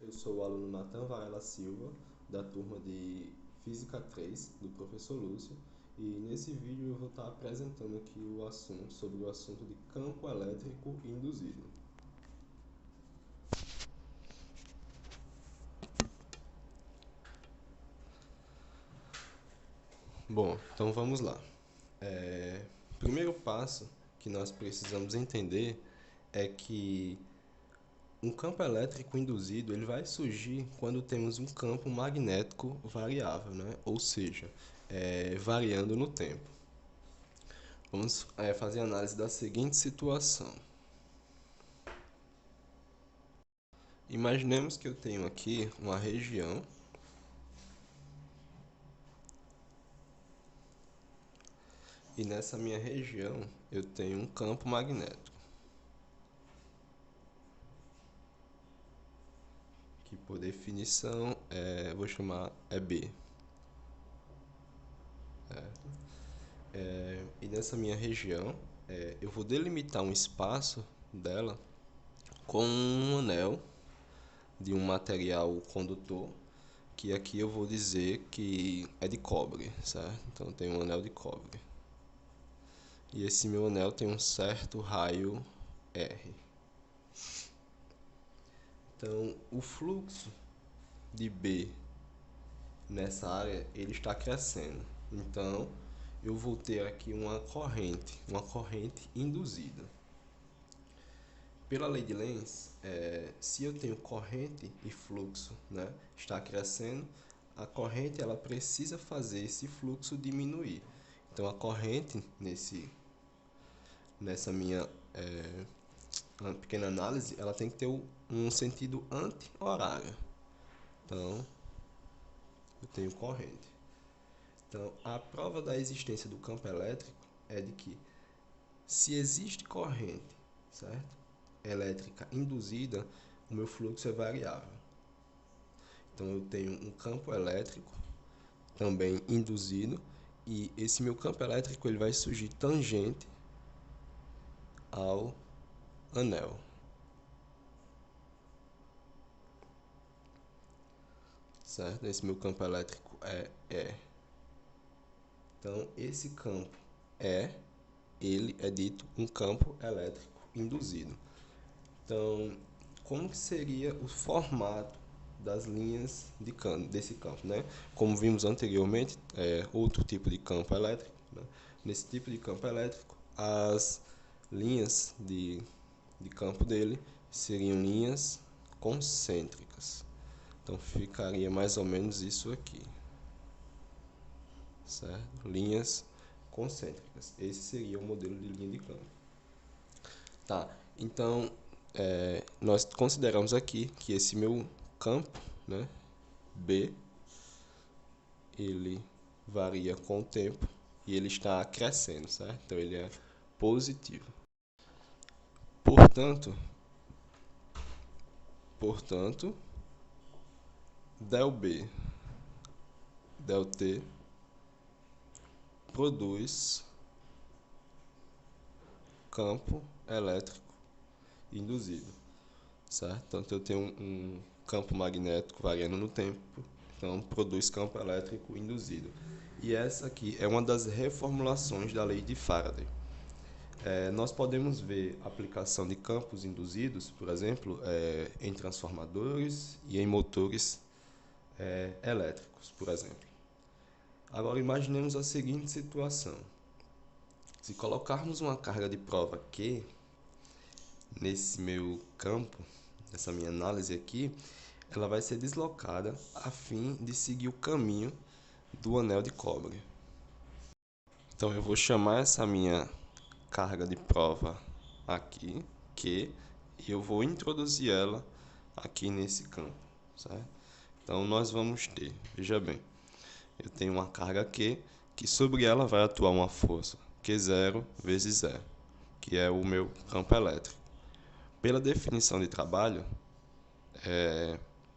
Eu sou o aluno Natan Varela Silva, da turma de Física 3, do professor Lúcio, e nesse vídeo eu vou estar apresentando aqui sobre o assunto de campo elétrico induzido. Bom, então vamos lá. Primeiro passo que nós precisamos entender é que um campo elétrico induzido ele vai surgir quando temos um campo magnético variável, né? Ou seja, variando no tempo. Vamos fazer análise da seguinte situação. Imaginemos que eu tenho aqui uma região e nessa minha região eu tenho um campo magnético, que por definição vou chamar B. E nessa minha região eu vou delimitar um espaço dela com um anel de um material condutor, que aqui eu vou dizer que é de cobre, certo? Então tem um anel de cobre. E esse meu anel tem um certo raio R. Então o fluxo de B nessa área ele está crescendo. Então eu vou ter aqui uma corrente induzida. Pela lei de Lenz, se eu tenho corrente e fluxo, né, está crescendo, a corrente ela precisa fazer esse fluxo diminuir. Então a corrente nessa minha pequena análise, ela tem que ter um sentido anti-horário. Então eu tenho corrente. Então a prova da existência do campo elétrico é de que se existe corrente, certo? Elétrica induzida, o meu fluxo é variável. Então eu tenho um campo elétrico também induzido e esse meu campo elétrico ele vai surgir tangente ao anel. Certo? Esse meu campo elétrico é E. Então esse campo ele é dito um campo elétrico induzido. Então, como que seria o formato das linhas desse campo, né? Como vimos anteriormente, outro tipo de campo elétrico, né? Nesse tipo de campo elétrico, as linhas de campo dele seriam linhas concêntricas. Então, ficaria mais ou menos isso aqui, certo? Linhas concêntricas. Esse seria o modelo de linha de campo. Tá, então nós consideramos aqui que esse meu campo, né, B, ele varia com o tempo e ele está crescendo, certo? Então ele é positivo. Portanto, del B, del T produz campo elétrico induzido, certo? Então eu tenho um campo magnético variando no tempo, então produz campo elétrico induzido. E essa aqui é uma das reformulações da lei de Faraday. Nós podemos ver a aplicação de campos induzidos, por exemplo, em transformadores e em motores elétricos, por exemplo. Agora imaginemos a seguinte situação. Se colocarmos uma carga de prova Q nesse meu campo, nessa minha análise aqui, ela vai ser deslocada a fim de seguir o caminho do anel de cobre. Então eu vou chamar essa minha carga de prova aqui, Q, e eu vou introduzir ela aqui nesse campo, certo? Então nós vamos ter, veja bem, eu tenho uma carga Q, que sobre ela vai atuar uma força Q0 vezes E, que é o meu campo elétrico. Pela definição de trabalho,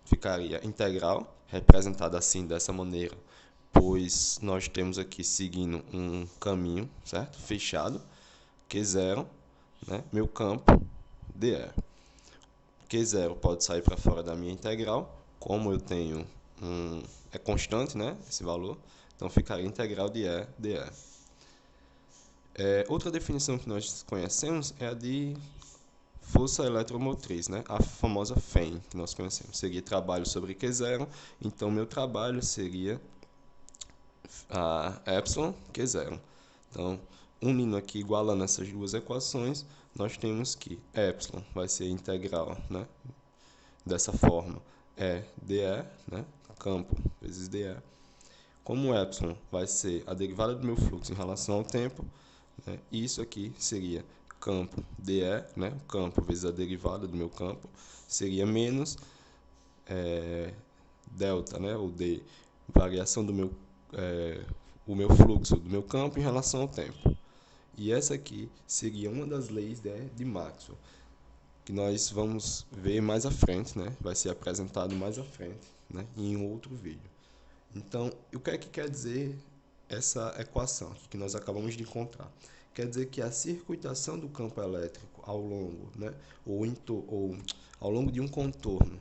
ficaria integral, representada assim, dessa maneira, pois nós temos aqui seguindo um caminho, certo? Fechado, Q0, né? Meu campo, dE. Q0 pode sair para fora da minha integral, como eu tenho é constante, né, esse valor, então ficaria integral de E dE. Outra definição que nós conhecemos é a de força eletromotriz, né, a famosa FEM, que nós conhecemos. Seria trabalho sobre Q0, então meu trabalho seria a epsilon Q0. Então, unindo aqui, igualando essas duas equações, nós temos que epsilon vai ser integral, né, dessa forma, é dE, né, campo vezes dE. Como epsilon vai ser a derivada do meu fluxo em relação ao tempo, né, isso aqui seria campo dE, né, campo vezes a derivada do meu campo, seria menos delta, né, ou D, variação do meu, o meu fluxo do meu campo em relação ao tempo. E essa aqui seria uma das leis de Maxwell, que nós vamos ver mais à frente, né? Vai ser apresentado mais à frente, né? Em outro vídeo. Então, o que é que quer dizer essa equação que nós acabamos de encontrar? Quer dizer que a circuitação do campo elétrico ao longo, né? ou ao longo de um contorno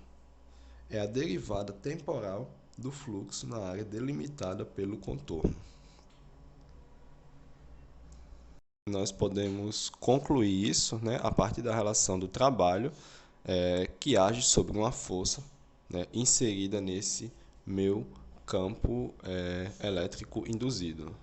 é a derivada temporal do fluxo na área delimitada pelo contorno. Nós podemos concluir isso, né, a partir da relação do trabalho que age sobre uma força, né, inserida nesse meu campo elétrico induzido.